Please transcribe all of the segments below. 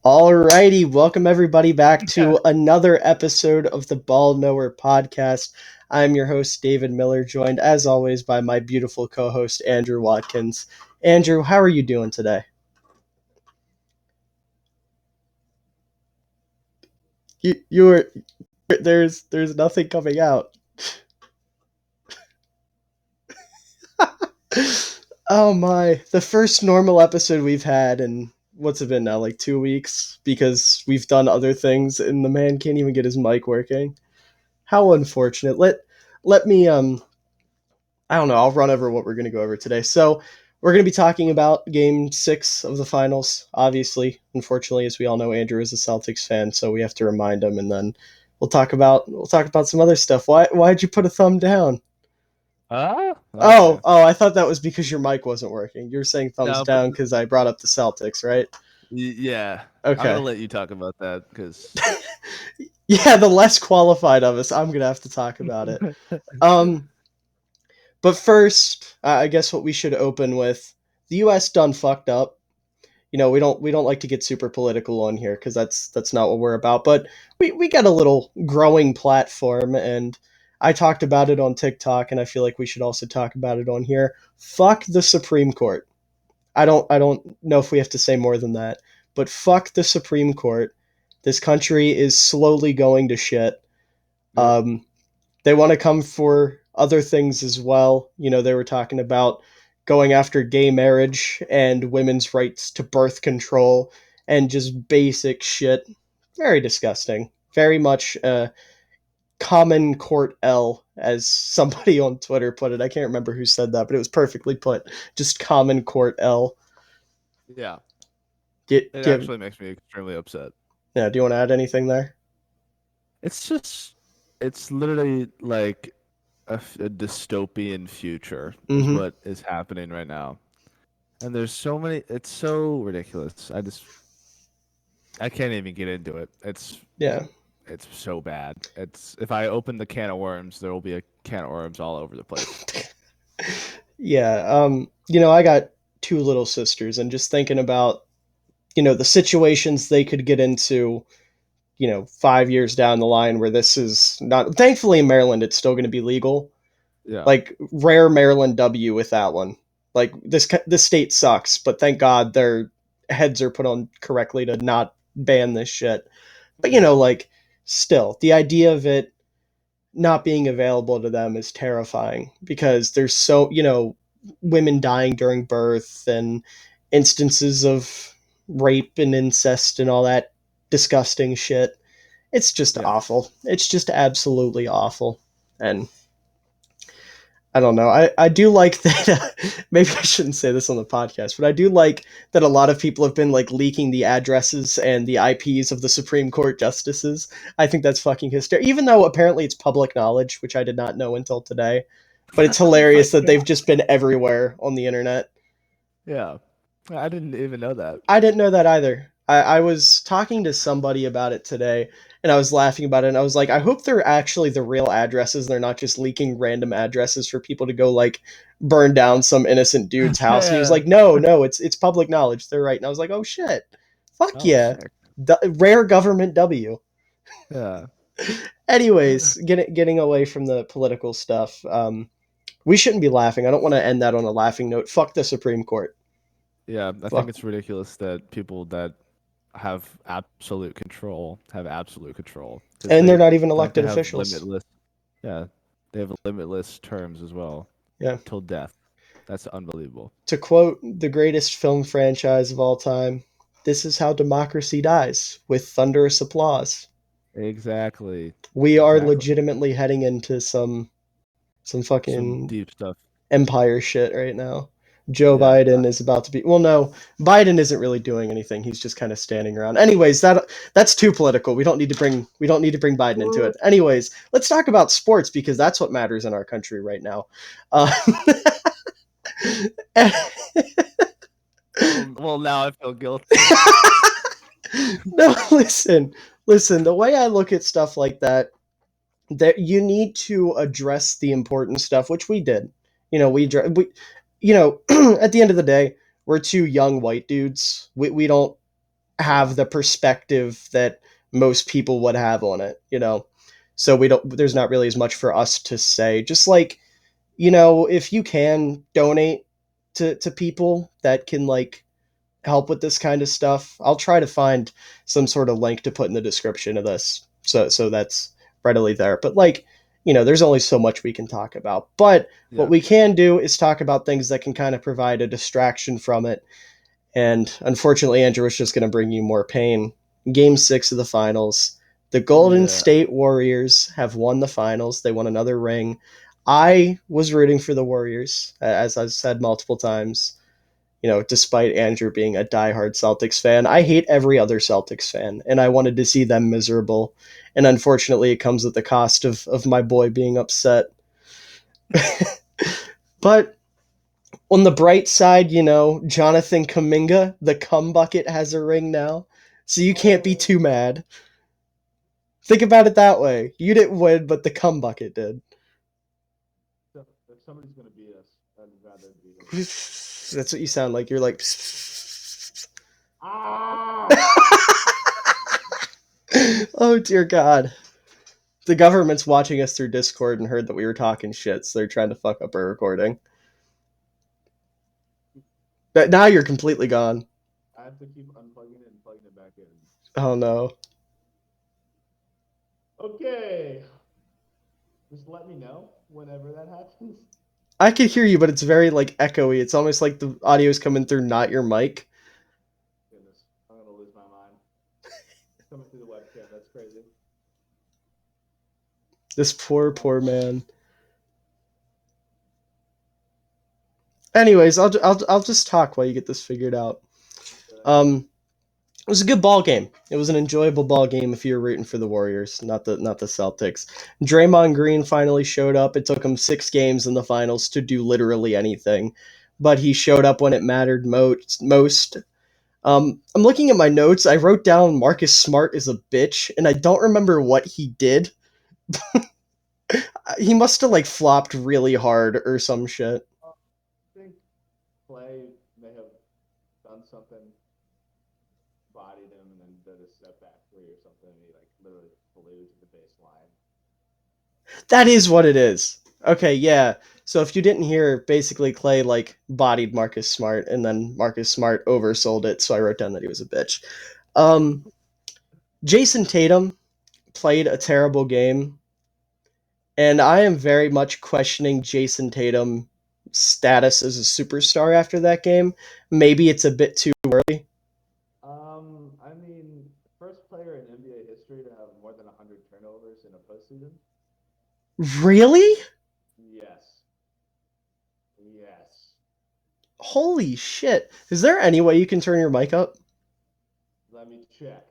Alrighty, welcome everybody back to another episode of the Ball Knower podcast. I'm your host, David Miller, joined as always by my beautiful co-host, Andrew Watkins. Andrew, how are you doing today? There's nothing coming out. Oh my, the first normal episode we've had in what's it been now, like 2 weeks? Because we've done other things and the man can't even get his mic working. How unfortunate. Let me I don't know, I'll run over what we're gonna go over today. So we're gonna be talking about game six of the finals, obviously. Unfortunately, as we all know, Andrew is a Celtics fan, so we have to remind him, and then we'll talk about some other stuff. Why'd you put a thumb down? Okay. Oh, I thought that was because your mic wasn't working. You were saying thumbs No, but down because I brought up the Celtics, right? yeah, I'm gonna Okay. let you talk about that because Yeah, the less qualified of us, I'm gonna have to talk about it. Um, but first, I guess what we should open with: the U.S. done fucked up. We don't like to get super political on here because that's not what we're about. But we got a little growing platform, and I talked about it on TikTok, and I feel like we should also talk about it on here. Fuck the Supreme Court. I don't know if we have to say more than that, but fuck the Supreme Court. This country is slowly going to shit. yep, Um, they want to come for other things as well. They were talking about going after gay marriage and women's rights to birth control and just basic shit. Very disgusting. Very much common court L, as somebody on Twitter put it. I can't remember who said that, but it was perfectly put. Just common court L. yeah, Get it give actually makes me extremely upset. Yeah. Do you want to add anything there? It's just, it's literally like a dystopian future is Mm-hmm. what is happening right now, and there's so many. It's so ridiculous. I can't even get into it. Yeah. It's so bad. It's if I open the can of worms, there will be a can of worms all over the place. Yeah. I got two little sisters, and just thinking about the situations they could get into 5 years down the line where this is not, thankfully in Maryland it's still going to be legal. Yeah, Like, rare Maryland W with that one. Like, this state sucks, but thank God their heads are put on correctly to not ban this shit. But yeah, like, still the idea of it not being available to them is terrifying because there's so women dying during birth and instances of rape and incest and all that disgusting shit. It's just yeah. awful. It's just absolutely awful. And I don't know. I do like that. Maybe I shouldn't say this on the podcast, but I do like that a lot of people have been like leaking the addresses and the IPs of the Supreme Court justices. I think that's fucking hysterical. Even though apparently it's public knowledge, which I did not know until today. But it's Oh my hilarious that they've God. just been everywhere on the internet. Yeah, I didn't even know that. I didn't know that either. I was talking to somebody about it today, and I was laughing about it, and I was like, I hope they're actually the real addresses, and they're not just leaking random addresses for people to go, like, burn down some innocent dude's house. And he was Yeah. like, no, it's public knowledge. They're right. And I was like, oh shit. Fuck Oh, yeah. sick. Rare government W. Yeah. Anyways, getting away from the political stuff, we shouldn't be laughing. I don't want to end that on a laughing note. Fuck the Supreme Court. Yeah, I think Fuck. it's ridiculous that people that have absolute control because And they're they not even don't they elected have officials. limitless. Yeah, they have limitless terms as well Yeah. till death. That's unbelievable. To quote the greatest film franchise of all time, this is how democracy dies, with thunderous applause. Exactly. We are Exactly. legitimately heading into some Some fucking deep stuff. empire shit right now. Joe Yeah. Biden is about to be, well, no, Biden isn't really doing anything. He's just kind of standing around. Anyways, that's too political. We don't need to bring Biden into it. Anyways, let's talk about sports because that's what matters in our country right now. Uh, Well, now I feel guilty. no, listen. The way I look at stuff like that you need to address the important stuff, which we did. We at the end of the day, we're two young white dudes. We don't have the perspective that most people would have on it, you know. So we don't there's not really as much for us to say. Just like, you know, if you can donate to people that can like help with this kind of stuff, I'll try to find some sort of link to put in the description of this. So that's readily there. But like, you know, there's only so much we can talk about. But what Yeah. we can do is talk about things that can kind of provide a distraction from it. And unfortunately, Andrew was just going to bring you more pain. Game 6 of the finals. The Golden Yeah. State Warriors have won the finals. They won another ring. I was rooting for the Warriors, as I've said multiple times. You know, despite Andrew being a diehard Celtics fan, I hate every other Celtics fan, and I wanted to see them miserable. And unfortunately, it comes at the cost of my boy being upset. But on the bright side, you know, Jonathan Kaminga, the cum bucket, has a ring now. So you can't be Oh, too mad. Think about it that way. You didn't win, but the cum bucket did. so if somebody's gonna beat us, I'd rather it be him. That's what you sound like. You're like. Ah! Oh dear God. The government's watching us through Discord and heard that we were talking shit, so they're trying to fuck up our recording. But now you're completely gone. I have to keep unplugging it and plugging it back in. Oh no. Okay, just let me know whenever that happens. I can hear you, but it's very like echoey. It's almost like the audio is coming through not your mic. Goodness, I'm gonna lose my mind. It's coming through the webcam. That's crazy. This poor man. Anyways, I'll just talk while you get this figured out. Um, it was a good ball game. It was an enjoyable ball game if you were rooting for the Warriors, not the Celtics. Draymond Green finally showed up. It took him 6 games in the finals to do literally anything, but he showed up when it mattered most. I'm looking at my notes. I wrote down Marcus Smart is a bitch, and I don't remember what he did. He must have like flopped really hard or some shit. I think Clay may have done something, bodied him, and then did a step back three or something. And he like literally flew to the baseline. That is what it is. Okay, yeah. So if you didn't hear, basically Clay like bodied Marcus Smart, and then Marcus Smart oversold it. So I wrote down that he was a bitch. Um, Jason Tatum played a terrible game, and I am very much questioning Jason Tatum's status as a superstar after that game. Maybe it's a bit too early. I mean, first player in NBA history to have more than 100 turnovers in a postseason. Really? Yes, yes. Holy shit! Is there any way you can turn your mic up? Let me check.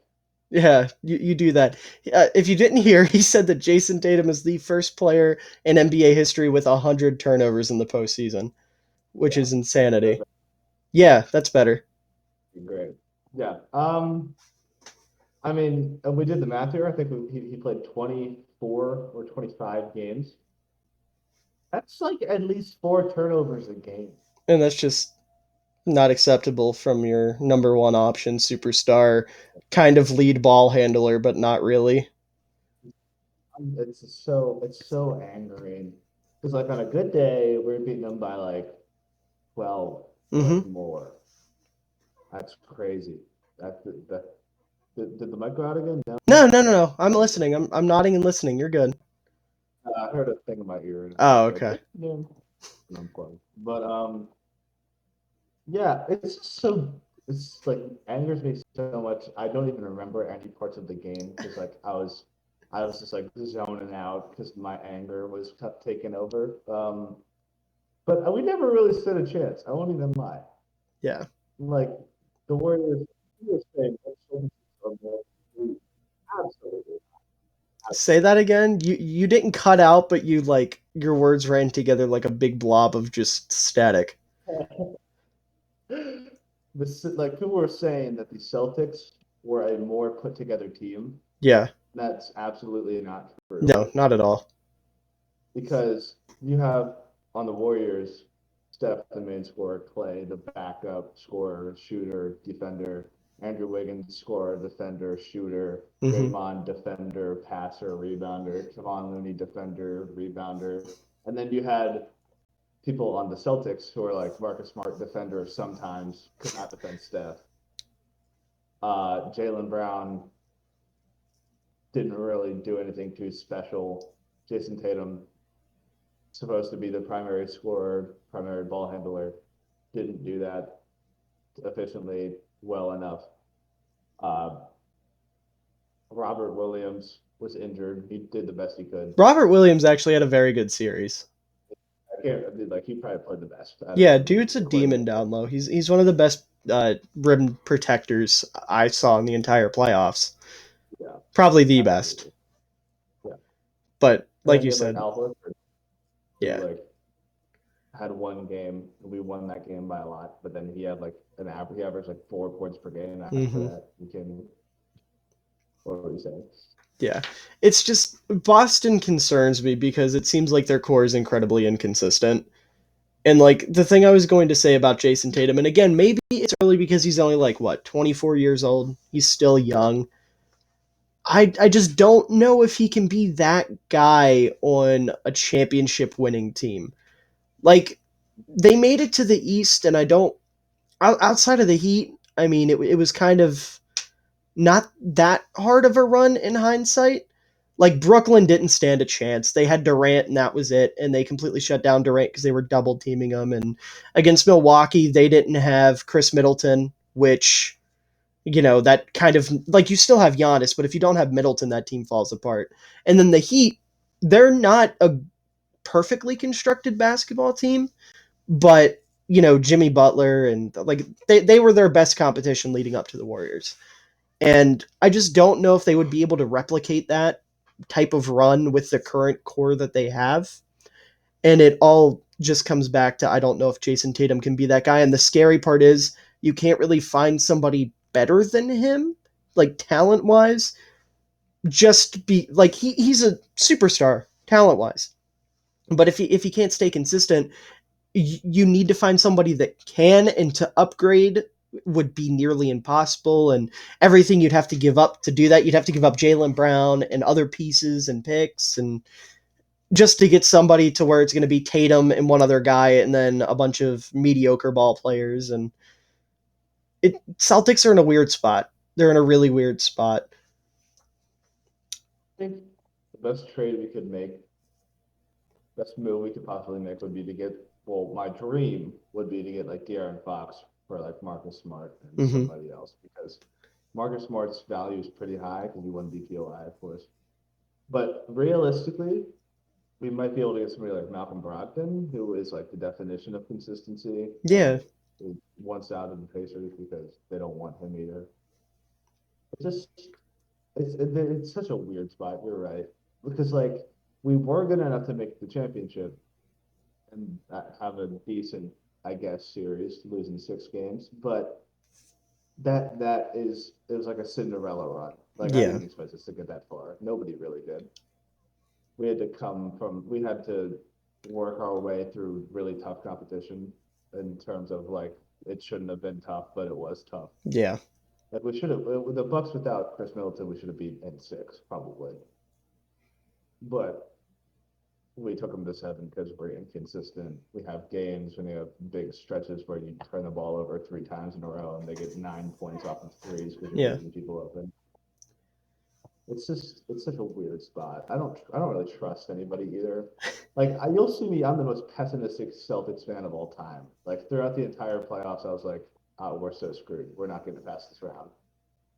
Yeah, you do that. If you didn't hear, he said that Jason Tatum is the first player in NBA history with 100 turnovers in the postseason, which Yeah, is that's insanity. Yeah, that's better. great. Yeah. I mean, we did the math here. I think he played 24 or 25 games. That's like at least four turnovers a game. And that's just not acceptable from your number one option superstar, kind of lead ball handler, but not really. It's so angering because like on a good day we're beating them by like 12 or Mm-hmm. more. That's crazy. That did the mic go out again? No. No, no, no, no. I'm listening. I'm nodding and listening. You're good. I heard a thing in my ear and Oh, it go okay. ding, ding, and unplugged. But yeah, it's just so it's like angers me so much. I don't even remember any parts of the game because like I was just like zoning out because my anger was taken over. But we never really stood a chance. I won't even lie. Yeah. Like the Warriors, you were saying, are more elite. Absolutely. Say that again. You didn't cut out, but you like your words ran together like a big blob of just static. Like people were saying that the Celtics were a more put together team. Yeah. That's absolutely not true No, not at all. because you have on the Warriors, Steph, the main scorer, Clay, the backup scorer, shooter, defender, Andrew Wiggins, scorer, defender, shooter. Mm-hmm. Draymond, defender, passer, rebounder. Kevon Looney, defender, rebounder. And then you had people on the Celtics who are like Marcus Smart, defender, sometimes could not defend Steph. Jaylen Brown didn't really do anything too special. Jason Tatum, supposed to be the primary scorer, primary ball handler, didn't do that efficiently well enough. Uh, Robert Williams was injured. He did the best he could. Robert Williams actually had a very good series. I can't like he probably played the best out of Yeah, everybody. dude's a demon down low. He's one of the best rim protectors I saw in the entire playoffs. Yeah, Probably the best. absolutely. Yeah, But and like then you you had like said, Al Horford, who yeah. like had one game. We won that game by a lot, but then he had like an average. He averaged like 4 points per game after Mm-hmm. that. You can. What were you saying? Yeah. It's just Boston concerns me because it seems like their core is incredibly inconsistent. And like the thing I was going to say about Jason Tatum, and again, maybe it's early because he's only like what, 24 years old. He's still young. I just don't know if he can be that guy on a championship winning team. Like they made it to the East, and I don't outside of the Heat. I mean, it was kind of not that hard of a run in hindsight. Like Brooklyn didn't stand a chance. They had Durant and that was it, and they completely shut down Durant because they were double teaming him. And against Milwaukee, they didn't have Chris Middleton, which that kind of like you still have Giannis, but if you don't have Middleton, that team falls apart. And then the Heat, they're not a perfectly constructed basketball team, but Jimmy Butler and like they were their best competition leading up to the Warriors. And I just don't know if they would be able to replicate that type of run with the current core that they have. And it all just comes back to I don't know if Jason Tatum can be that guy. And the scary part is you can't really find somebody better than him, like talent wise. Just be like he's a superstar talent wise. But if he can't stay consistent, you need to find somebody that can, and to upgrade would be nearly impossible. And everything you'd have to give up to do that, you'd have to give up Jaylen Brown and other pieces and picks, and just to get somebody to where it's going to be Tatum and one other guy, and then a bunch of mediocre ball players. And Celtics are in a weird spot. They're in a really weird spot. I think the best trade we could make, best move we could possibly make would be to get. Well, my dream would be to get like De'Aaron Fox for like Marcus Smart and Mm-hmm. somebody else because Marcus Smart's value is pretty high because he won DPOI, of course. But realistically, we might be able to get somebody like Malcolm Brogdon, who is like the definition of consistency, Yeah. and he wants out of the Pacers because they don't want him either. It's just it's such a weird spot. You're right because like we were good enough to make the championship and have a decent, I guess, series, losing 6 games, but that is it was like a Cinderella run. Like I Yeah. didn't expect us to get that far. Nobody really did. We had to work our way through really tough competition in terms of like it shouldn't have been tough, but it was tough. Yeah. Like we should have with the Bucks without Chris Middleton, we should have beat in 6 probably, but we took them to 7 because we're inconsistent. We have games when you have big stretches where you turn the ball over 3 times in a row and they get 9 points off of threes because you're Yeah. leaving people open. It's such a weird spot. I don't really trust anybody either. Like you'll see me, I'm the most pessimistic Celtics fan of all time. Like throughout the entire playoffs, I was like, oh, we're so screwed. We're not getting past this round.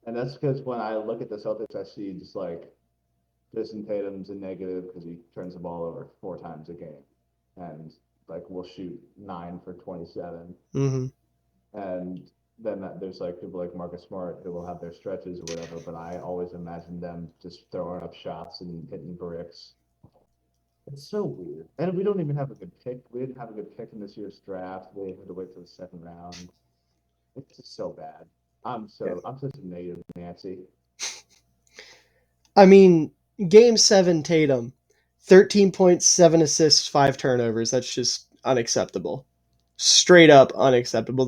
And that's because when I look at the Celtics, I see just like Jason Tatum's a negative because he turns the ball over 4 times a game, and like we'll shoot 9 for 27, Mm-hmm. and then there's like people like Marcus Smart who will have their stretches or whatever, but I always imagine them just throwing up shots and hitting bricks. It's so weird, and we don't even have a good pick. We didn't have a good pick in this year's draft. We had to wait for the second round. It's just so bad. I'm such a negative Nancy. I mean, game 7 Tatum, 13 points, 7 assists, 5 turnovers. That's just unacceptable. Straight up unacceptable.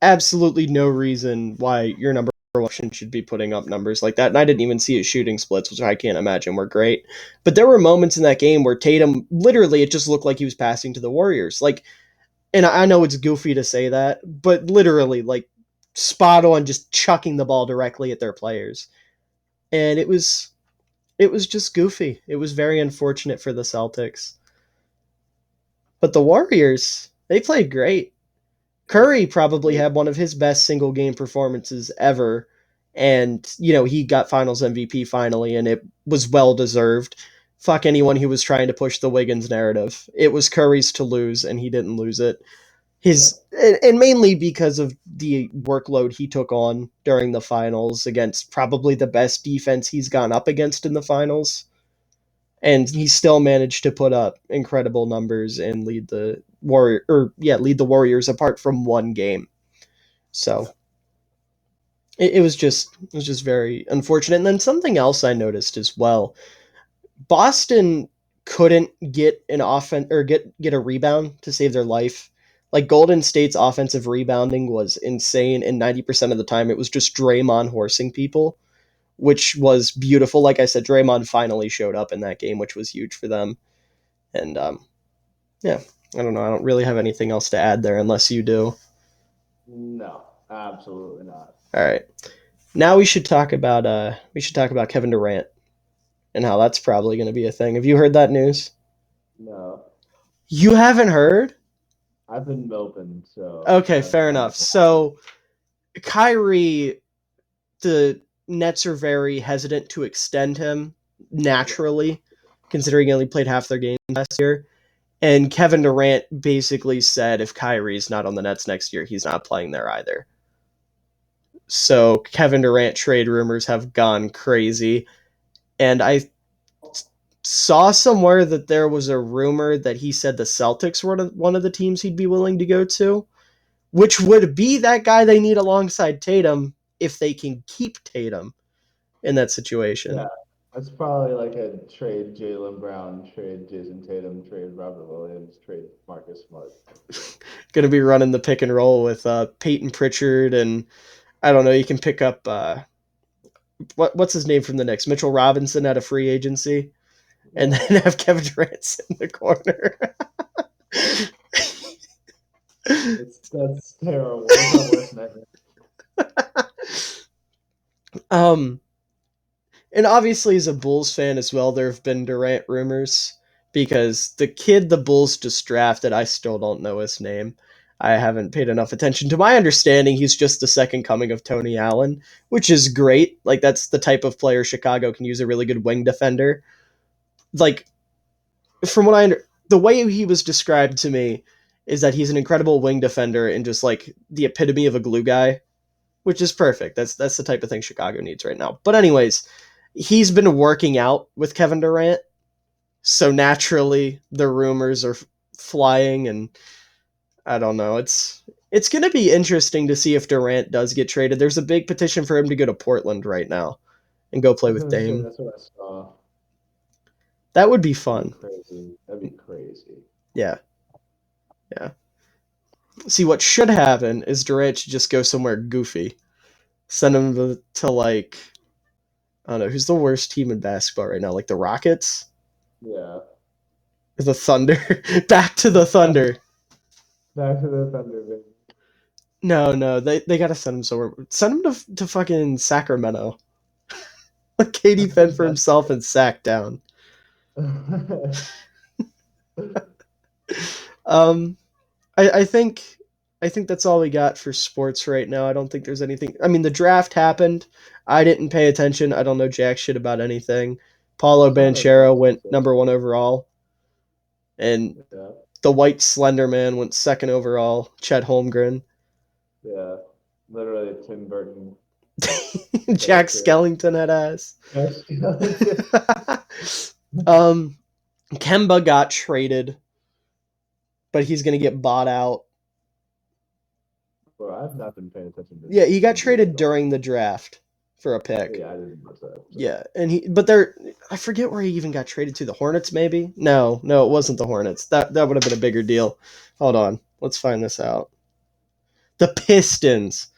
absolutely no reason why your number one should be putting up numbers like that. And I didn't even see his shooting splits, which I can't imagine were great. But there were moments in that game where Tatum, literally, it just looked like he was passing to the Warriors. Like, and I know it's goofy to say that, but literally, like, spot on, just chucking the ball directly at their players. And it was just goofy. It was very unfortunate for the Celtics. But the Warriors, they played great. Curry probably had one of his best single game performances ever. And, he got finals MVP finally, and it was well deserved. Fuck anyone who was trying to push the Wiggins narrative. It was Curry's to lose, and he didn't lose it. And mainly because of the workload he took on during the finals against probably the best defense he's gone up against in the finals. And he still managed to put up incredible numbers and lead the Warriors apart from one game. So it was just very unfortunate. And then something else I noticed as well: Boston couldn't get an offense or get a rebound to save their life. Like, Golden State's offensive rebounding was insane, and 90% of the time it was just Draymond horsing people, which was beautiful. Like I said, Draymond finally showed up in that game, which was huge for them. And yeah, I don't know. I don't really have anything else to add there unless you do. No, absolutely not. All right. Now we should talk about Kevin Durant and how that's probably going to be a thing. Have you heard that news? No, You haven't heard? I've been moping, so Okay, fair I'm enough. not gonna lie. So, Kyrie, the Nets are very hesitant to extend him naturally, considering he only played half their games last year. And Kevin Durant basically said if Kyrie's not on the Nets next year, he's not playing there either. So Kevin Durant trade rumors have gone crazy. And I saw somewhere that there was a rumor that he said the Celtics were one of the teams he'd be willing to go to, which would be that guy they need alongside Tatum if they can keep Tatum in that situation. Yeah, that's probably like a trade Jaylen Brown, trade Jason Tatum, trade Robert Williams, trade Marcus Smart. Going to be running the pick and roll with Peyton Pritchard, and I don't know. You can pick up what's his name from the Knicks, Mitchell Robinson at a free agency, and Yeah, then have Kevin Durant sit in the corner. that's terrible. That's my worst nightmare. um, and obviously, as a Bulls fan as well, there have been Durant rumors because the kid the Bulls just drafted, I still don't know his name. I haven't paid enough attention. To my understanding, he's just the second coming of Tony Allen, which is great. Like, that's the type of player Chicago can use, a really good wing defender. Like, from what the way he was described to me is that he's an incredible wing defender and just like the epitome of a glue guy, which is perfect. That's the type of thing Chicago needs right now. But anyways, he's been working out with Kevin Durant, so naturally the rumors are flying, and I don't know. It's going to be interesting to see if Durant does get traded. There's a big petition for him to go to Portland right now and go I play was with gonna say Dame. that's what I saw. That would be That'd be fun. crazy. That'd be crazy. Yeah. Yeah. See, what should happen is Durant should just go somewhere goofy. Send him to like, I don't know, who's the worst team in basketball right now? Like the Rockets? Yeah. Or the Thunder? Back to the Thunder. Back to the Thunder, baby. No, they gotta send him somewhere. Send him to fucking Sacramento. Let Katie fend for That's himself and sack down. Um, I think that's all we got for sports right now. I don't think there's anything. I mean, the draft happened. I didn't pay attention. I don't know jack shit about anything. Paulo I saw Banchero notifications. went number one overall, and Yeah, the white slender man went second overall. Chet Holmgren. yeah. Literally a Tim Burton Jack character. Skellington had ass. Yes. um, Kemba got traded, but he's gonna get bought out. Bro, I've not been paying attention to Yeah, he got NBA traded at all. during the draft for a pick. Yeah, I didn't watch that episode. Yeah, I forget where he even got traded to. The Hornets, maybe? No, it wasn't the Hornets. That would have been a bigger deal. Hold on, let's find this out. The Pistons.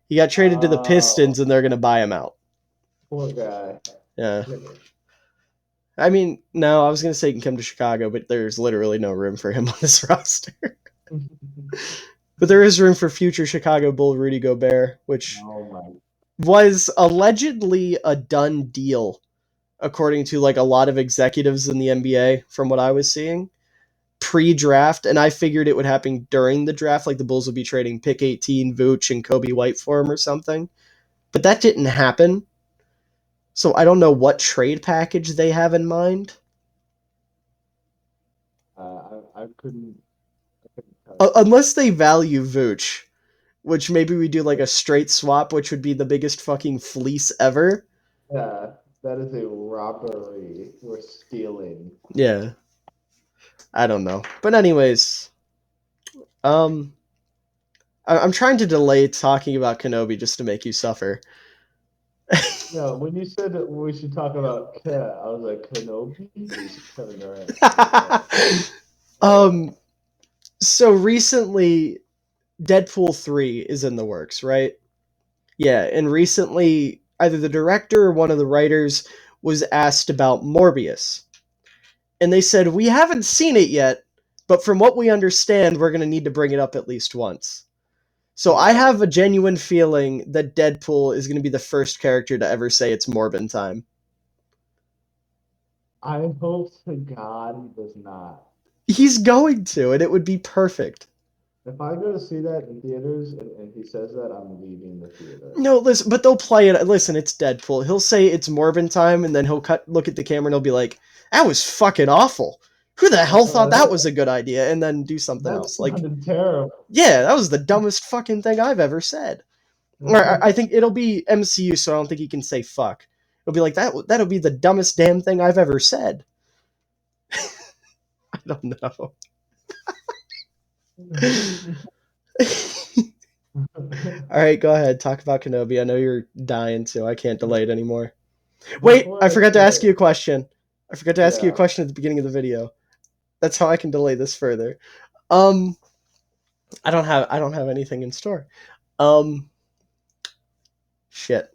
He got traded to the Pistons, Oh, and they're gonna buy him out. poor guy. Yeah. I mean, no, I was gonna say he can come to Chicago, but there's literally no room for him on this roster. But there is room for future Chicago Bull Rudy Gobert, which Oh my. was allegedly a done deal, according to like a lot of executives in the NBA, from what I was seeing pre-draft, and I figured it would happen during the draft, like the Bulls would be trading pick 18, Vooch, and Kobe White for him or something. But that didn't happen. So I don't know what trade package they have in mind. I couldn't tell you. Unless they value Vooch, which maybe we do like a straight swap, which would be the biggest fucking fleece ever. Yeah, that is a robbery. We're stealing. Yeah, I don't know. But anyways, um, I'm trying to delay talking about Kenobi just to make you suffer. No, when you said that we should talk about Cat, I was like, Kenobi? You said Kevin Durant. I was like, oh. um, so recently, Deadpool 3 is in the works, right? Yeah, and recently, either the director or one of the writers was asked about Morbius. And they said, we haven't seen it yet, but from what we understand, we're going to need to bring it up at least once. So I Yeah. have a genuine feeling that Deadpool is going to be the first character to ever say it's Morbin time. I hope to God he does not. He's going to, and it would be perfect. If I go to see that in theaters and he says that, I'm leaving the theater. No, listen, but they'll play it. Listen, it's Deadpool. He'll say it's Morbin time, and then he'll look at the camera, and he'll be like, "That was fucking awful. Who the hell thought that was a good idea?" And then do something That else. Like, sounded terrible. yeah, that was the dumbest fucking thing I've ever said. Or I think it'll be MCU, so I don't think he can say fuck. It'll be like that. That'll be the dumbest damn thing I've ever said. I don't know. All right, go ahead. Talk about Kenobi. I know you're dying to. I can't delay it anymore. Wait, Before I I forgot to ask say, you a question. I forgot to ask you a yeah. question at the beginning of the video. That's how I can delay this further. Um, I don't have anything in store. Um, shit.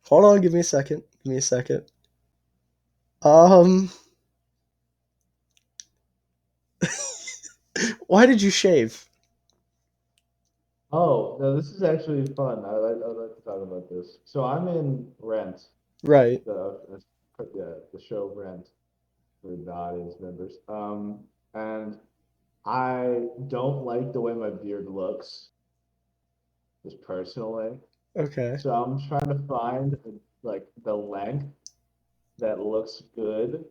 Hold on, give me a second. Give me a second. Um, why did you shave? Oh, no, this is actually fun. I'd like to talk about this. So I'm in Rent, Right. the show Rent for the audience members. And I don't like the way my beard looks, just personally. Okay. So I'm trying to find like the length that looks good.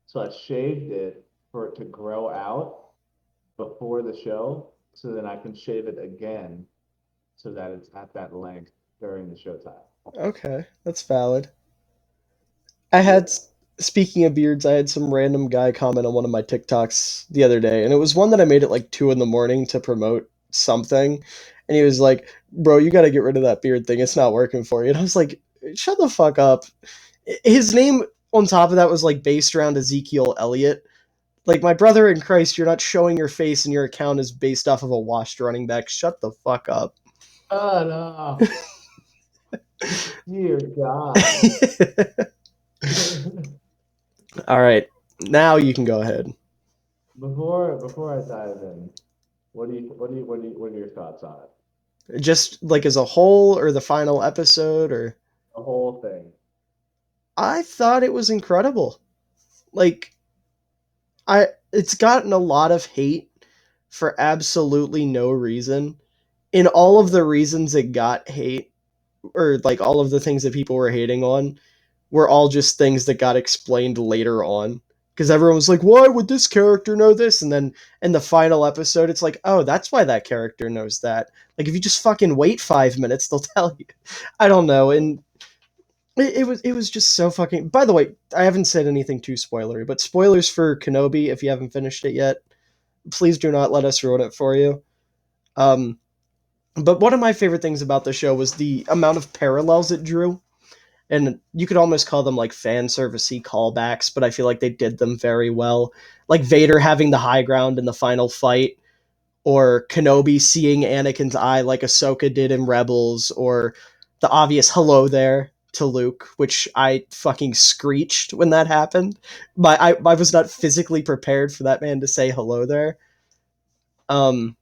So I shaved it for it to grow out before the show, so then I can shave it again so that it's at that length during the showtime. Okay, that's valid. I had, Yeah. speaking of beards, I had some random guy comment on one of my TikToks the other day, and it was one that I made at like 2 in the morning to promote something, and he was like, "Bro, you got to get rid of that beard thing. It's not working for you." And I was like, "Shut the fuck up." His name on top of that was like based around Ezekiel Elliott. Like, my brother in Christ, you're not showing your face, and your account is based off of a washed running back. Shut the fuck up. Oh no. Dear God. All right, now you can go ahead. Before I dive in, what are your thoughts on it? Just like as a whole, or the final episode, or The whole thing. I thought it was incredible. Like, it's gotten a lot of hate for absolutely no reason. In all of the reasons it got hate, or like all of the things that people were hating on, were all just things that got explained later on. Because everyone was like, why would this character know this? And then in the final episode, it's like, oh, that's why that character knows that. Like, if you just fucking wait 5 minutes, they'll tell you. I don't know. And it was just so fucking. By the way, I haven't said anything too spoilery, but spoilers for Kenobi if you haven't finished it yet. Please do not let us ruin it for you. Um, but one of my favorite things about the show was the amount of parallels it drew, and you could almost call them like fan servicey callbacks, but I feel like they did them very well. Like Vader having the high ground in the final fight, or Kenobi seeing Anakin's eye like Ahsoka did in Rebels, or the obvious hello there to Luke, which I fucking screeched when that happened. I was not physically prepared for that man to say hello there. Um,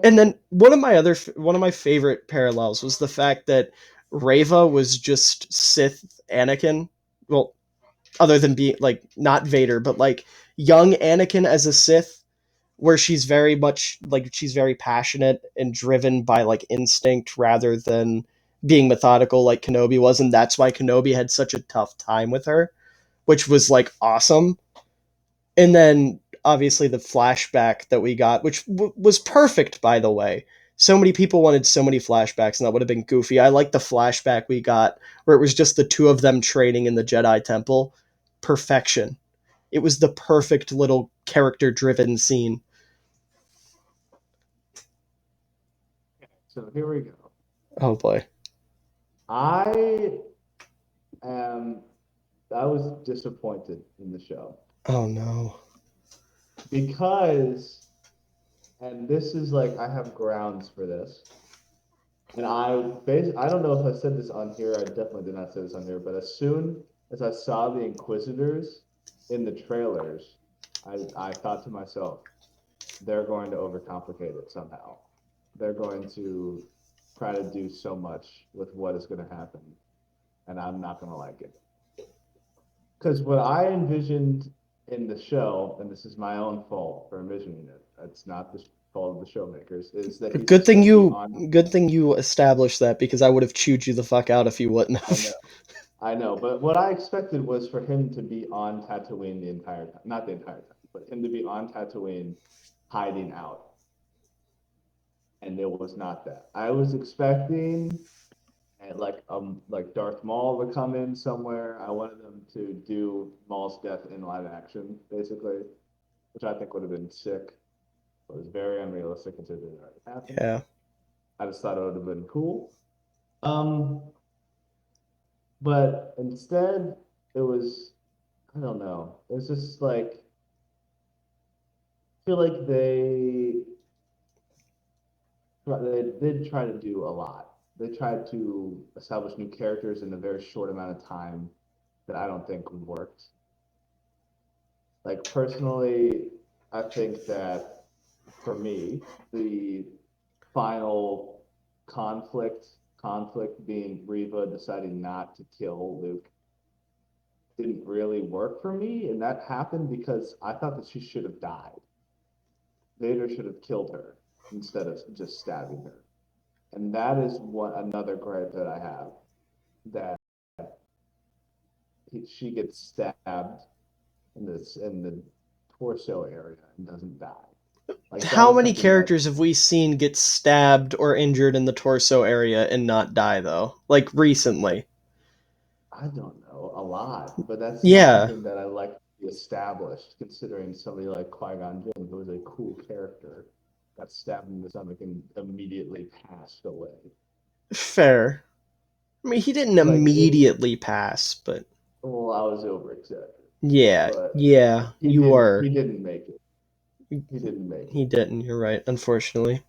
and then one of my favorite parallels was the fact that Reva was just Sith Anakin. Well, other than being like not Vader, but like young Anakin as a Sith, where she's very much like she's very passionate and driven by like instinct rather than being methodical like Kenobi was, and that's why Kenobi had such a tough time with her, which was like awesome. And then obviously the flashback that we got, which was perfect by the way. So many people wanted so many flashbacks, and that would have been goofy. I like the flashback we got where it was just the two of them training in the Jedi Temple. Perfection. It was the perfect little character driven scene. So here we go. Oh boy. I am. I was disappointed in the show Oh no. because, and this is like I have grounds for this, and I don't know if I said this on here. I definitely did not say this on here, but as soon as I saw the Inquisitors in the trailers, I thought to myself, they're going to overcomplicate it somehow. They're going to try to do so much with what is going to happen, and I'm not going to like it. Because what I envisioned in the show, and this is my own fault for envisioning it, it's not the fault of the showmakers, is that he's Good just thing going to be you on. good thing you established that because I would have chewed you the fuck out if you wouldn't I know, have. I know, but what I expected was for him to be on Tatooine the entire time, not the entire time, but him to be on Tatooine hiding out, and it was not that. I was expecting and like Darth Maul to come in somewhere. I wanted them to do Maul's death in live action, basically, which I think would have been sick. But it was very unrealistic considering it already happened. Yeah. I just thought it would have been cool. Um, but instead, it was I don't know. It was just like I feel like they did try to do a lot. They tried to establish new characters in a very short amount of time that I don't think worked. Like personally, I think that for me, the final conflict conflict being Reva deciding not to kill Luke didn't really work for me, and that happened because I thought that she should have died. Vader should have killed her instead of just stabbing her. And that is what another gripe that I have, that she gets stabbed in the torso area and doesn't die. Like that How is many something that characters have we seen get stabbed or injured in the torso area and not die though? Like recently. I don't know a lot, but that's not Yeah. something that I like to be established, considering somebody like Qui-Gon Jinn, who was a cool character, got stabbed in the stomach and immediately passed away. Fair. I mean, he didn't Like it, immediately pass, but well, I was overexaggerating, yeah. but Yeah, you he were. didn't make it. He didn't make He it. didn't. You're right, unfortunately.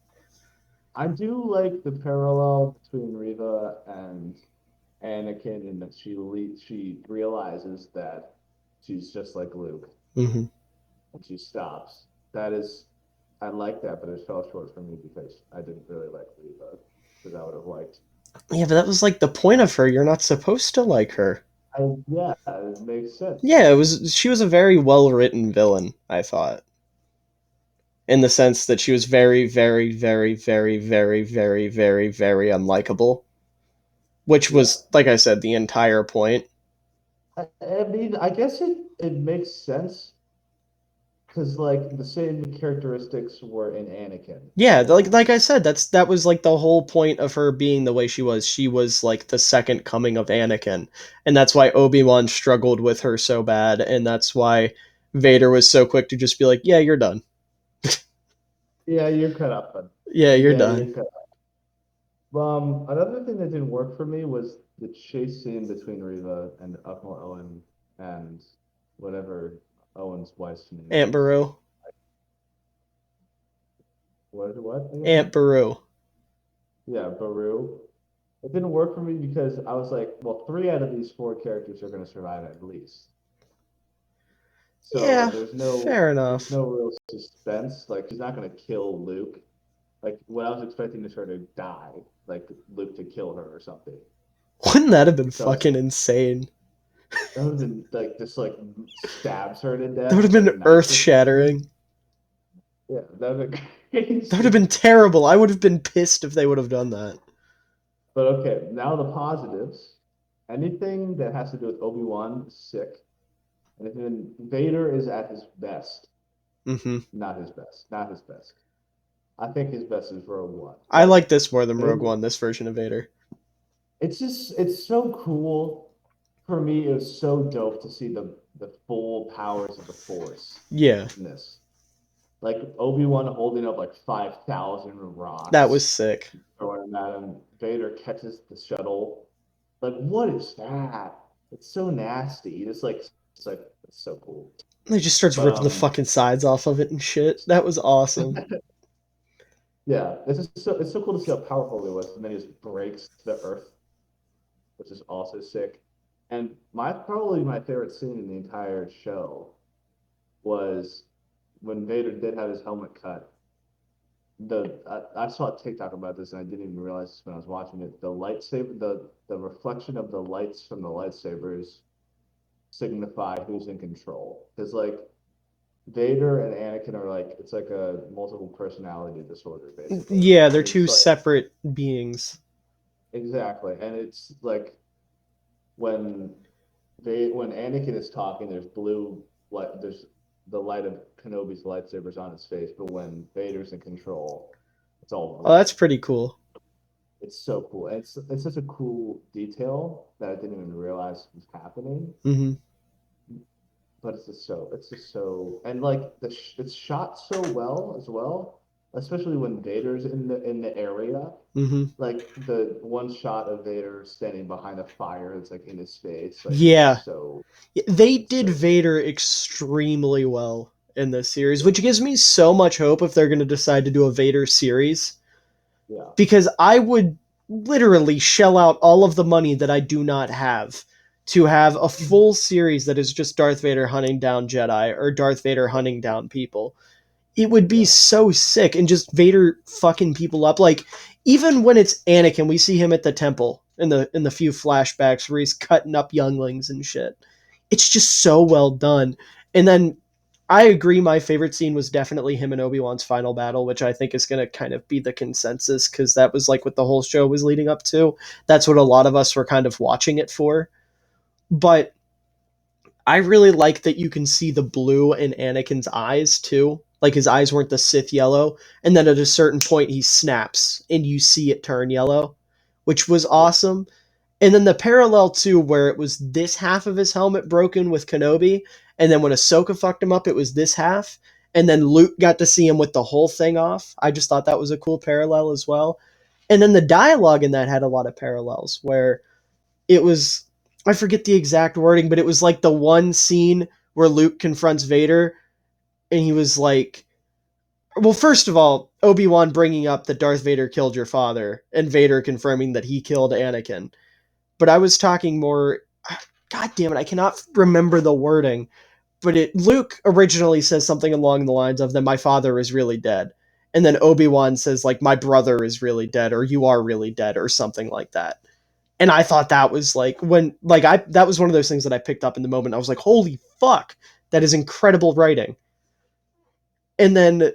I do like the parallel between Reva and Anakin, and that she realizes that she's just like Luke, Mhm. and she stops. That is, I like that, but it fell short for me because I didn't really like Reva, because I would have liked. Yeah, but that was like the point of her. You're not supposed to like her. Yeah, it makes sense. Yeah, it was she was a very well-written villain, I thought. In the sense that she was very, very, very, very, very, very, very, very unlikable. Which Yeah, was, like I said, the entire point. I mean, I guess it makes sense because like the same characteristics were in Anakin Yeah, all the like time. I said, that was like the whole point of her being the way she was. She was like the second coming of Anakin, and that's why Obi-Wan struggled with her so bad, and that's why Vader was so quick to just be like, "Yeah, you're done. Yeah, you're cut up, but Yeah, you're yeah, done." you're cut. Another thing that didn't work for me was the chase scene between Reva and Uncle Owen and whatever Owen's wife's name Aunt is. Beru. What again? Aunt Beru. Yeah, Baru. It didn't work for me because I was like, well, 3 out of these 4 characters are going to survive at least. So Yeah, fair there's enough. no real suspense. Like she's not going to kill Luke. Like what I was expecting is her to die, like Luke to kill her or something. Wouldn't that have been So fucking insane? that would have been like just like stabs her to That would death have with like a been knife earth or something. shattering. Yeah, that would be That would have crazy. been terrible. I would have been pissed if they would have done that. But okay, now the positives. Anything that has to do with Obi-Wan is sick. And then Vader is at his best. Hmm. Not his best. Not his best. I think his best is Rogue One. I Like like this more than Rogue Vader, One, this version of Vader. it's so cool. For me, it was so dope to see the full powers of the Force Yeah, in this. Like Obi-Wan holding up like 5,000 that was rocks, sick. throwing them at him. Vader catches the shuttle. Like, what is that? It's so nasty. It's so cool. He just starts But ripping the fucking sides off of it and shit. That was awesome. yeah, it's so cool to see how powerful he was, and then he just breaks the earth, which is also sick. And probably my favorite scene in the entire show was when Vader did have his helmet cut. I saw a TikTok about this and I didn't even realize this when I was watching it. The lightsaber, the reflection of the lights from the lightsabers signify who's in control. Because like Vader and Anakin are like it's like a multiple personality disorder basically. Yeah, they're And two it's like separate beings. exactly, and it's like when when Anakin is talking, there's blue light, there's the light of Kenobi's lightsabers on his face, but when Vader's in control, it's all Oh, that's red. pretty cool. It's so cool. And it's such a cool detail that I didn't even realize was happening. Hmm. But it's just so and like it's shot so well as well, especially when Vader's in the area. Hmm. Like the one shot of Vader standing behind a fire that's like in his face, like Yeah, they it's did so Vader extremely well in this series, yeah, which gives me so much hope if they're going to decide to do a Vader series. yeah. Because I would literally shell out all of the money that I do not have to have a full series that is just Darth Vader hunting down Jedi or Darth Vader hunting down people. It would be Yeah. so sick and just Vader fucking people up. Like even when it's Anakin, we see him at the temple in the few flashbacks where he's cutting up younglings and shit. It's just so well done. And then I agree. My favorite scene was definitely him and Obi-Wan's final battle, which I think is going to kind of be the consensus because that was like what the whole show was leading up to. That's what a lot of us were kind of watching it for. But I really like that you can see the blue in Anakin's eyes too. Like his eyes weren't the Sith yellow, and then at a certain point he snaps and you see it turn yellow, which was Yeah. awesome. And then the parallel too, where it was this half of his helmet broken with Kenobi, and then when Ahsoka fucked him up, it was this half, and then Luke got to see him with the whole thing off. I just thought that was a cool parallel as well. And then the dialogue in that had a lot of parallels where it was, I forget the exact wording, but it was like the one scene where Luke confronts Vader and he was like, well, first of all, Obi-Wan bringing up that Darth Vader killed your father and Vader confirming that he killed Anakin. But I was talking more, god damn it, I cannot remember the wording, but Luke originally says something along the lines of that my father is really dead. And then Obi-Wan says like my brother is really dead or you are really dead or something like that. And I thought that was like when like I that was one of those things that I picked up in the moment. I was like, "Holy fuck. That is incredible writing." And then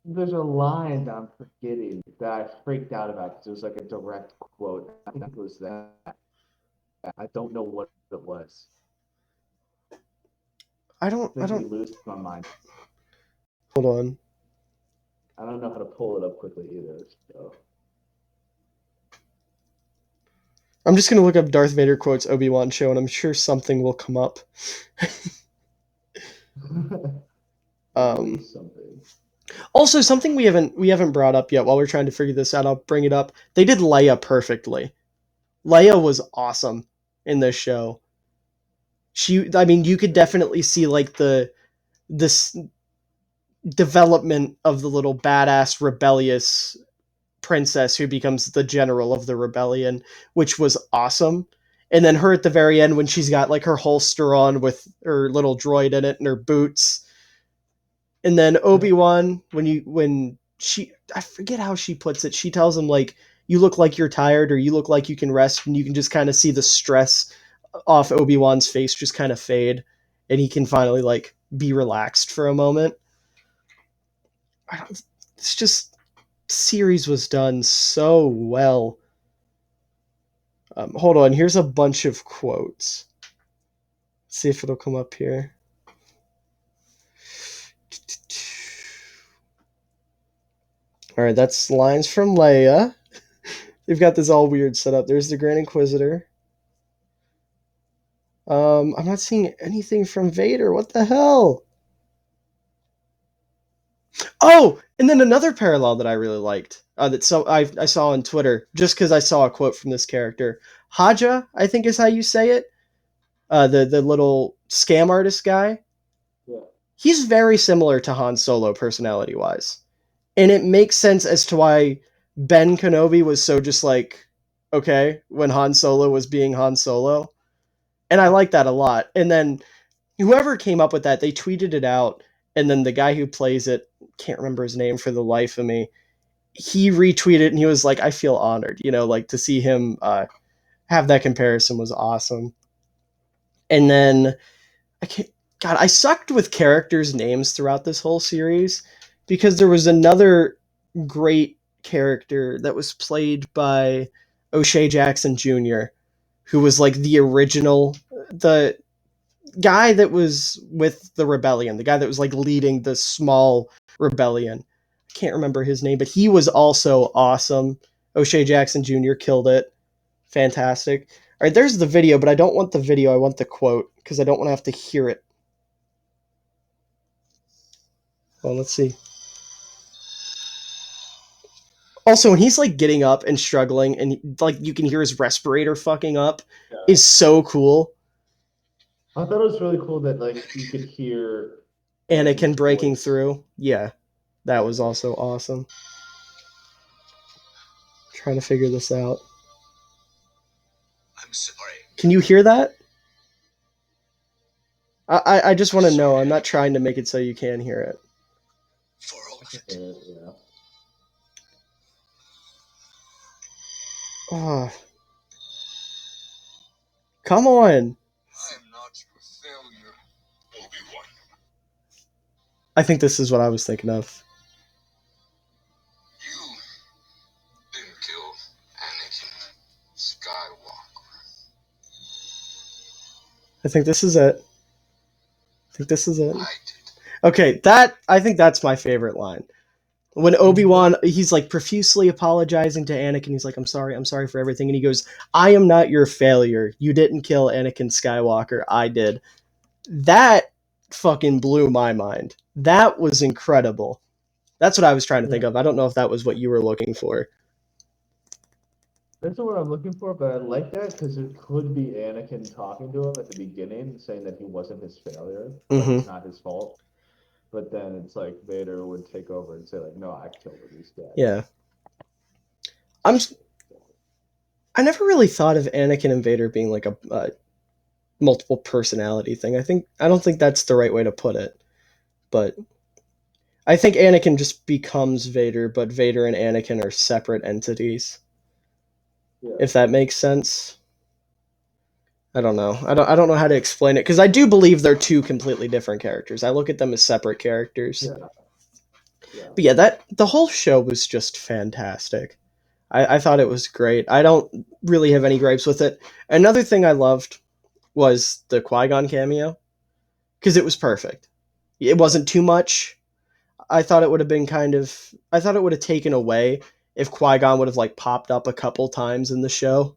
There's a line that I'm forgetting that I freaked out about because it was like a direct quote. I think it was that. I don't know what it was. I Making me don't lose my mind. hold on. I don't know how to pull it up quickly either. So I'm just going to look up Darth Vader quotes Obi-Wan show and I'm sure something will come up. Um always something. Also, something we haven't brought up yet while we're trying to figure this out, I'll bring it up. They did Leia perfectly. Leia was awesome in this show. I mean, you could definitely see like this. development of the little badass rebellious princess who becomes the general of the rebellion, which was awesome. And then her at the very end when she's got like her holster on with her little droid in it and her boots. And then Obi-Wan when she I forget how she puts it. She tells him like you look like you're tired or you look like you can rest, and you can just kind of see the stress off Obi-Wan's face just kind of fade, and he can finally like be relaxed for a moment. It's just series was done so well. Hold on, here's a bunch of quotes. Let's see if it'll come up here. All right, that's lines from Leia. They've got this all weird setup. There's the Grand Inquisitor. I'm not seeing anything from Vader. What the hell? Oh, and then another parallel that I really liked I saw on Twitter just because I saw a quote from this character. Haja, I think is how you say it. The little scam artist guy. Yeah. He's very similar to Han Solo personality wise, and it makes sense as to why Ben Kenobi was so just like okay when Han Solo was being Han Solo, and I like that a lot. And then whoever came up with that, they tweeted it out, and then the guy who plays it, can't remember his name for the life of me, he retweeted and he was like, I feel honored, like to see him have that comparison was awesome. And then I sucked with characters' names throughout this whole series because there was another great character that was played by O'Shea Jackson Jr., who was like the original, the guy that was with the rebellion, the guy that was like leading the small rebellion. I can't remember his name, but he was also awesome. O'Shea Jackson Jr. killed it. Fantastic. All right, there's the video, but I don't want the video. I want the quote because I don't want to have to hear it. Well, let's see. Also, when he's like getting up and struggling, and like you can hear his respirator fucking up, is so cool. I thought it was really cool that like you could hear Anakin breaking voice. through. Yeah, that was also awesome. Trying to figure this out. I'm sorry. Can you hear that? I just want to know. I'm not trying to make it so you can hear it. For all of it. Yeah. Oh. Come on. I am not your failure, Obi-Wan. I think this is what I was thinking of. You didn't kill Anakin Skywalker. I think this is it. Okay, I think that's my favorite line. When Obi-Wan, he's like profusely apologizing to Anakin. He's like, I'm sorry for everything. And he goes, I am not your failure. You didn't kill Anakin Skywalker. I did. That fucking blew my mind. That was incredible. That's what I was trying to think of. I don't know if that was what you were looking for. That's not what I'm looking for, but I like that because it could be Anakin talking to him at the beginning, saying that he wasn't his failure, like it's not his fault. But then it's like Vader would take over and say like, "No, I killed him. He's dead." Yeah. I never really thought of Anakin and Vader being like a multiple personality thing. I don't think that's the right way to put it. But I think Anakin just becomes Vader, but Vader and Anakin are separate entities. Yeah. If that makes sense. I don't know. I don't know how to explain it because I do believe they're two completely different characters. I look at them as separate characters. Yeah. But yeah, the whole show was just fantastic. I thought it was great. I don't really have any gripes with it. Another thing I loved was the Qui-Gon cameo because it was perfect. It wasn't too much. I thought it would have been I thought it would have taken away if Qui-Gon would have like popped up a couple times in the show.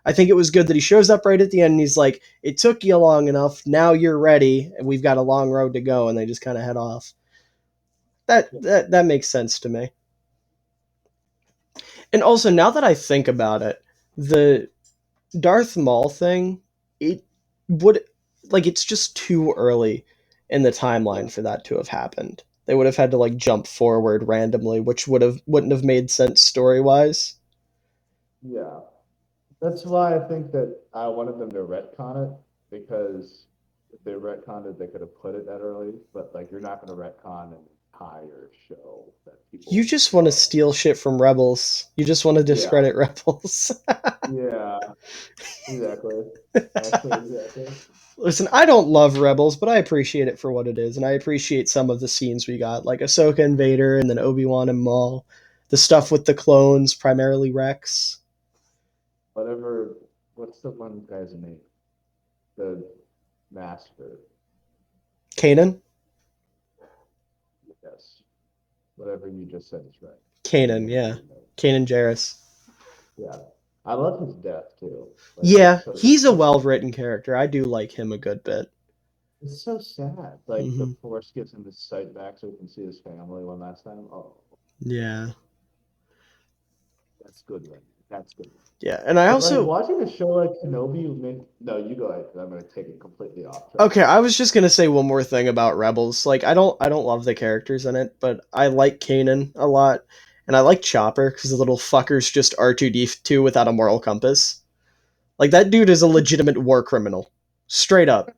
I think it was good that he shows up right at the end and he's like, it took you long enough, now you're ready, and we've got a long road to go, and they just kind of head off. That makes sense to me. And also, now that I think about it, the Darth Maul thing, it's just too early in the timeline for that to have happened. They would have had to like jump forward randomly, which wouldn't have made sense story wise. Yeah. That's why I think that I wanted them to retcon it because if they retconned it, they could have put it that early. But like, you're not going to retcon an entire show that You people just want to love. steal shit from Rebels. You just want to Yeah, discredit Rebels. yeah, exactly. Actually, exactly. Listen, I don't love Rebels, but I appreciate it for what it is, and I appreciate some of the scenes we got, like Ahsoka and Vader, and then Obi-Wan and Maul. The stuff with the clones, primarily Rex. Whatever. What's the one guy's name? The master. Kanan? Yes. Whatever you just said is right. I'm Kanan, looking yeah. at your notes. Kanan Jarrus. Yeah. I love his death too. Like Yeah, it's so he's a good. well-written character. I do like him a good bit. It's so sad. Like the Hmm. Force gives him his sight back so he can see his family one last time. Oh, Yeah. that's good one. That's good. Yeah, and I But like also watching a show like Kenobi, no, you go ahead. 'Cause I'm gonna take it completely off track. okay, I was just gonna say one more thing about Rebels. Like, I don't love the characters in it, but I like Kanan a lot, and I like Chopper because the little fucker's just R2D2 without a moral compass. Like that dude is a legitimate war criminal, straight up.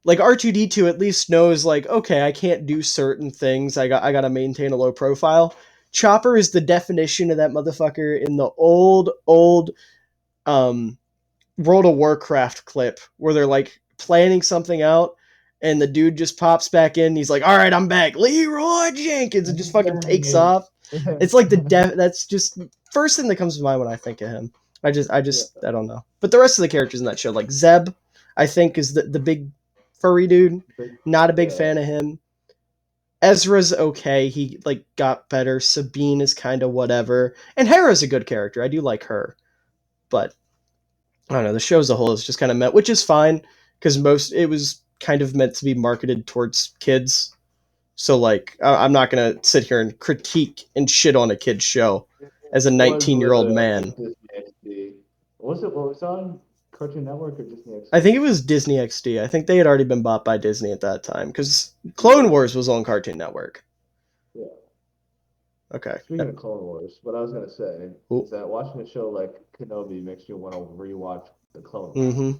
Like R2D2 at least knows, like, okay, I can't do certain things. I gotta maintain a low profile. Chopper is the definition of that motherfucker in the old um World of Warcraft clip where they're like planning something out and the dude just pops back in. And he's like, "All right, I'm back, Leroy Jenkins," and just fucking takes off. It's like that's just first thing that comes to mind when I think of him. I don't know. But the rest of the characters in that show, like Zeb, I think is the big furry dude. Not a big Yeah. fan of him. Ezra's okay. He like got better. Sabine is kind of whatever. And Hera's a good character. I do like her. But I don't know, the show as a whole is just kind of met, which is fine because most it was kind of meant to be marketed towards kids. So like, I'm not gonna sit here and critique and shit on a kid's show It as a was 19-year-old literally on man. Disney XD. Was it what was on Cartoon Network or Disney I think XD? it was Disney XD. I think they had already been bought by Disney at that time because Clone Yeah, Wars was on Cartoon Network. yeah. Okay. Speaking of Clone Wars, what I was gonna say Ooh. is that watching a show like Kenobi makes you want to rewatch the Clone Wars. Mm-hmm.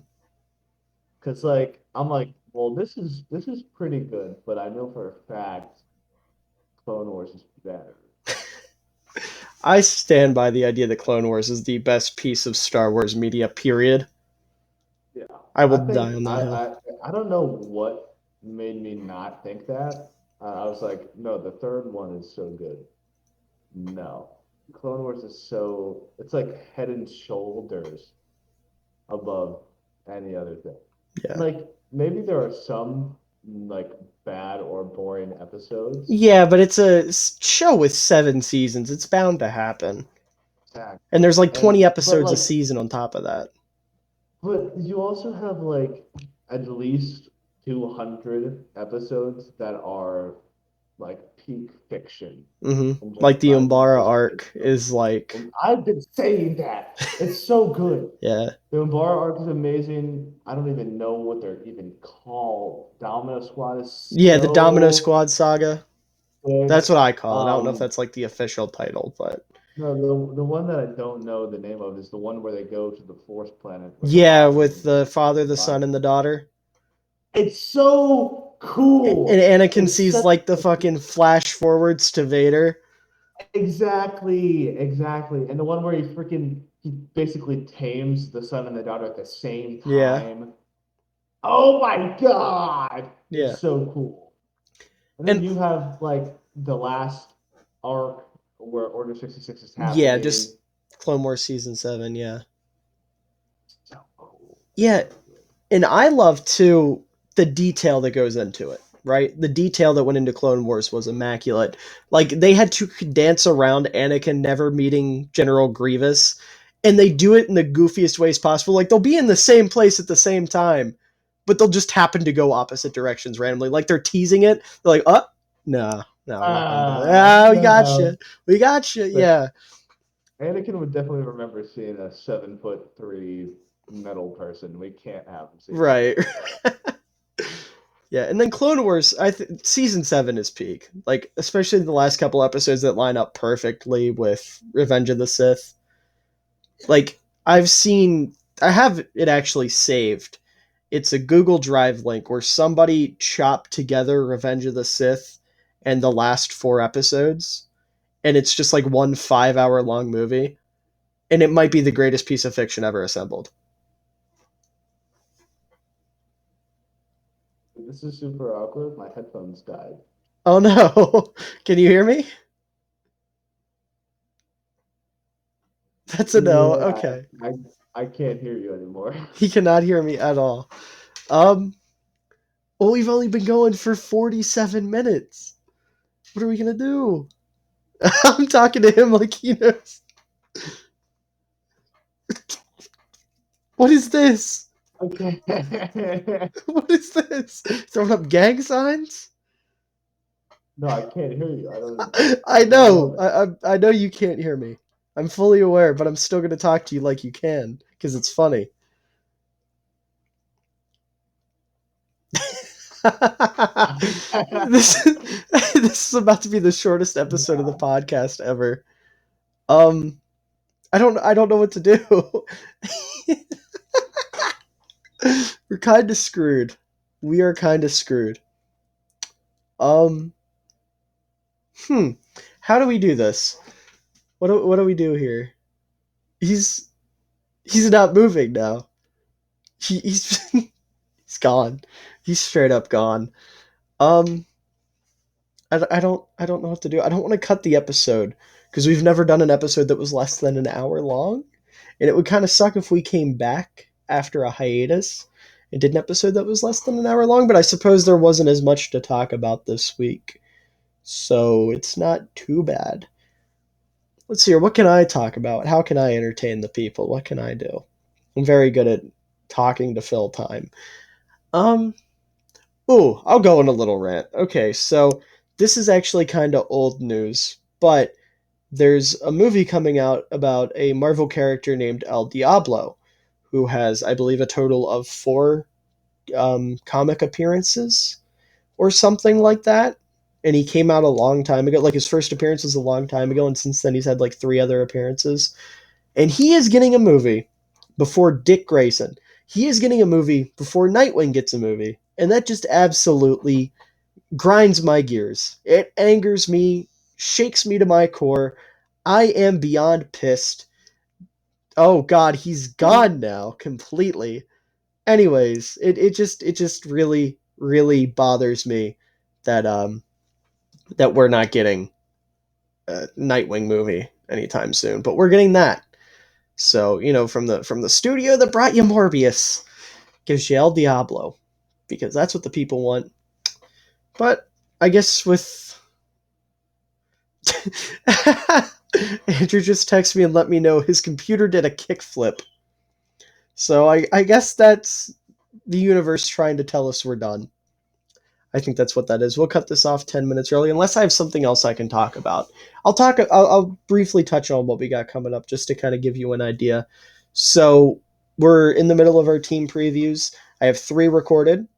Cause like I'm like, well, this is pretty good, but I know for a fact Clone Wars is better. I stand by the idea that Clone Wars is the best piece of Star Wars media. Period. Yeah, I will I die think on that hill. I don't know what made me not think that. I was like, no, the third one is so good. No, Clone Wars is so it's like head and shoulders above any other thing. Yeah. Like maybe there are some like bad or boring episodes. Yeah, but it's a show with 7 seasons. It's bound to happen. And Exactly. there's like 20 And but episodes a like season on top of that. but you also have like at least 200 episodes that are like peak fiction Hmm. and Like the justifying Umbara just because arc is like, I've been saying that. It's so good. yeah. The Umbara arc is amazing. I don't even know what they're even called. Domino Squad is Yeah, the Domino so Squad saga. That's good. what I call it. I don't know if Um, that's like the official title, but no, the one that I don't know the name of is the one where they go to the Force planet with the yeah, father with and the father, the the daughter. son, and the daughter. It's so And cool. Anakin It's sees such like the fucking flash forwards to Vader. exactly. And the one where he basically tames the son and the daughter at the same Yeah, time. Oh my God. yeah. It's so cool. And then And you have like the last arc where Order 66 is yeah, happening. just Clone Wars season 7, yeah. So cool. Yeah, So good. and I love too the detail that goes into it, right? The detail that went into Clone Wars was immaculate. Like they had to dance around Anakin never meeting General Grievous, and they do it in the goofiest ways possible. Like they'll be in the same place at the same time, but they'll just happen to go opposite directions randomly. Like they're teasing it. They're like, "Oh, no, no, we're not gonna do it. Ah, we got you. No. We got you." Like Yeah, Anakin would definitely remember seeing a 7'3" metal person. We can't have him see right. Yeah, and then Clone Wars, season 7 is peak. Like, especially the last couple episodes that line up perfectly with Revenge of the Sith. Like, I have it actually saved. It's a Google Drive link where somebody chopped together Revenge of the Sith and the last 4 episodes, and it's just like one 5 hour long movie, and it might be the greatest piece of fiction ever assembled. This is super awkward. My headphones died. Oh no! Can you hear me? That's a no. Yeah, Okay. I can't hear you anymore. He cannot hear me at all. Um, well, we've only been going for 47 minutes. What are we gonna do? I'm talking to him like he knows. What is this? Okay. What is this? Throwing up gang signs? No, I can't hear you. I What's going on know. there? I know you can't hear me. I'm fully aware, but I'm still gonna talk to you like you can because it's funny. this this is about to be the shortest episode of the podcast ever. Um, I don't know what to do. We're kind of screwed. We are kind of screwed. Um, hmm. How do we do this? What do we do here? He's he's not moving now. He's he's gone. He's straight up gone. Um, I don't know what to do. I don't want to cut the episode because we've never done an episode that was less than an hour long, and it would kind of suck if we came back after a hiatus and did an episode that was less than an hour long. But I suppose there wasn't as much to talk about this week, so it's not too bad. Let's see here. What can I talk about? How can I entertain the people? What can I do? I'm very good at talking to fill time. Um, Ooh, I'll go on a little rant. Okay, so this is actually kind of old news, but there's a movie coming out about a Marvel character named El Diablo, who has, I believe, a total of 4 comic appearances or something like that. And he came out a long time ago. Like his first appearance was a long time ago, and since then he's had like 3 other appearances. And he is getting a movie before Dick Grayson. He is getting a movie before Nightwing gets a movie. And that just absolutely grinds my gears. It angers me, shakes me to my core. I am beyond pissed. Oh god, he's gone now completely. Anyways, it just really bothers me that that we're not getting a Nightwing movie anytime soon, but we're getting that. So, from the studio that brought you Morbius, gives you El Diablo because that's what the people want. But I guess with Andrew just texted me and let me know his computer did a kickflip. So I guess that's the universe trying to tell us we're done. I think that's what that is. We'll cut this off 10 minutes early unless I have something else I can talk about. I'll briefly touch on what we got coming up just to kind of give you an idea. So we're in the middle of our team previews. I have 3 recorded.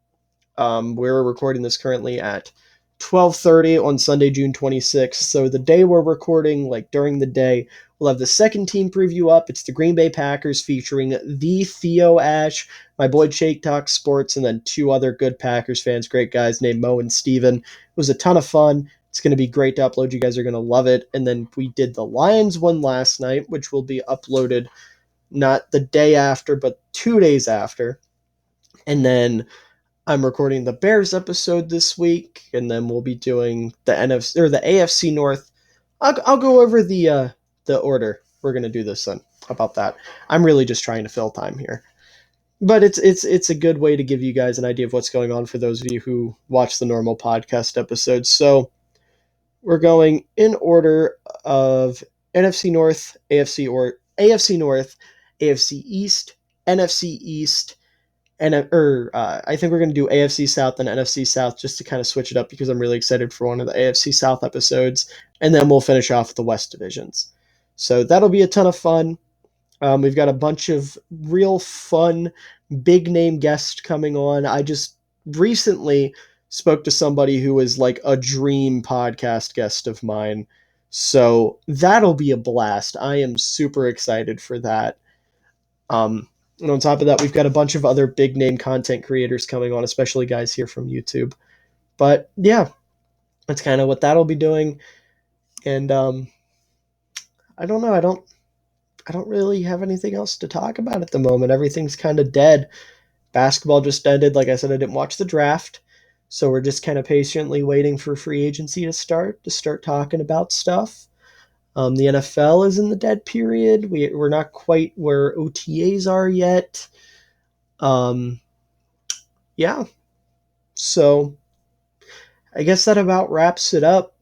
We're recording this currently at 12:30 on Sunday, June 26th. So the day we're recording, like during the day, we'll have the second team preview up. It's the Green Bay Packers featuring the Theo Ash, my boy Jake Talk Sports, and then 2 other good Packers fans, great guys named Mo and Steven. It was a ton of fun. It's going to be great to upload. You guys are going to love it. And then we did the Lions one last night, which will be uploaded not the day after, but 2 days after. And then I'm recording the Bears episode this week, and then we'll be doing the NFC or the AFC North. I'll go over the order we're gonna do this in. How about that? I'm really just trying to fill time here, but it's a good way to give you guys an idea of what's going on for those of you who watch the normal podcast episodes. So we're going in order of NFC North, AFC North, AFC East, NFC East, and I think we're going to do AFC South and NFC South just to kind of switch it up because I'm really excited for one of the AFC South episodes, and then we'll finish off the West divisions. So that'll be a ton of fun. We've got a bunch of real fun, big name guests coming on. I just recently spoke to somebody who is like a dream podcast guest of mine. So that'll be a blast. I am super excited for that. And on top of that, we've got a bunch of other big name content creators coming on, especially guys here from YouTube. But yeah, that's kind of what that'll be doing. And I don't know. I don't really have anything else to talk about at the moment. Everything's kind of dead. Basketball just ended. Like I said, I didn't watch the draft. So we're just kind of patiently waiting for free agency to start talking about stuff. The NFL is in the dead period. We're not quite where OTAs are yet. Yeah. So I guess that about wraps it up.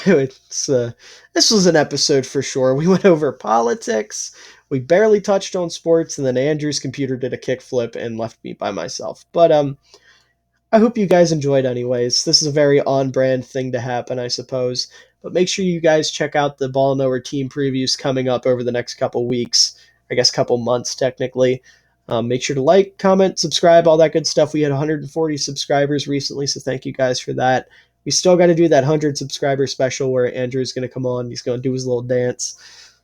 it's This was an episode for sure. We went over politics. We barely touched on sports, and then Andrew's computer did a kickflip and left me by myself. But I hope you guys enjoyed anyways. This is a very on-brand thing to happen, I suppose. But make sure you guys check out the Ball Knower team previews coming up over the next couple weeks. I guess couple months, technically. Make sure to like, comment, subscribe, all that good stuff. We had 140 subscribers recently, so thank you guys for that. We still got to do that 100 subscriber special where Andrew's going to come on. He's going to do his little dance.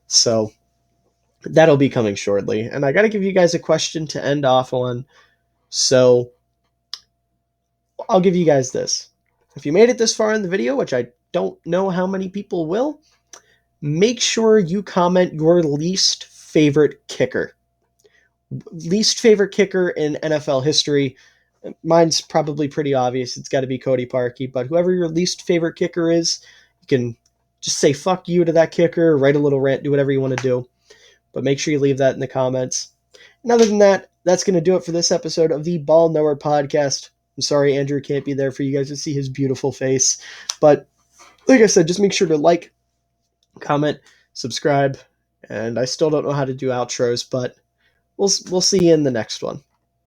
So that'll be coming shortly. And I got to give you guys a question to end off on. So I'll give you guys this. If you made it this far in the video, which I don't know how many people will, make sure you comment your least favorite kicker. Least favorite kicker in NFL history. Mine's probably pretty obvious. It's got to be Cody Parkey, but whoever your least favorite kicker is, you can just say fuck you to that kicker, write a little rant, do whatever you want to do. But make sure you leave that in the comments. And other than that, that's going to do it for this episode of the Ball Knower podcast. I'm sorry Andrew can't be there for you guys to see his beautiful face. But like I said, just make sure to like, comment, subscribe, and I still don't know how to do outros, but we'll see you in the next one.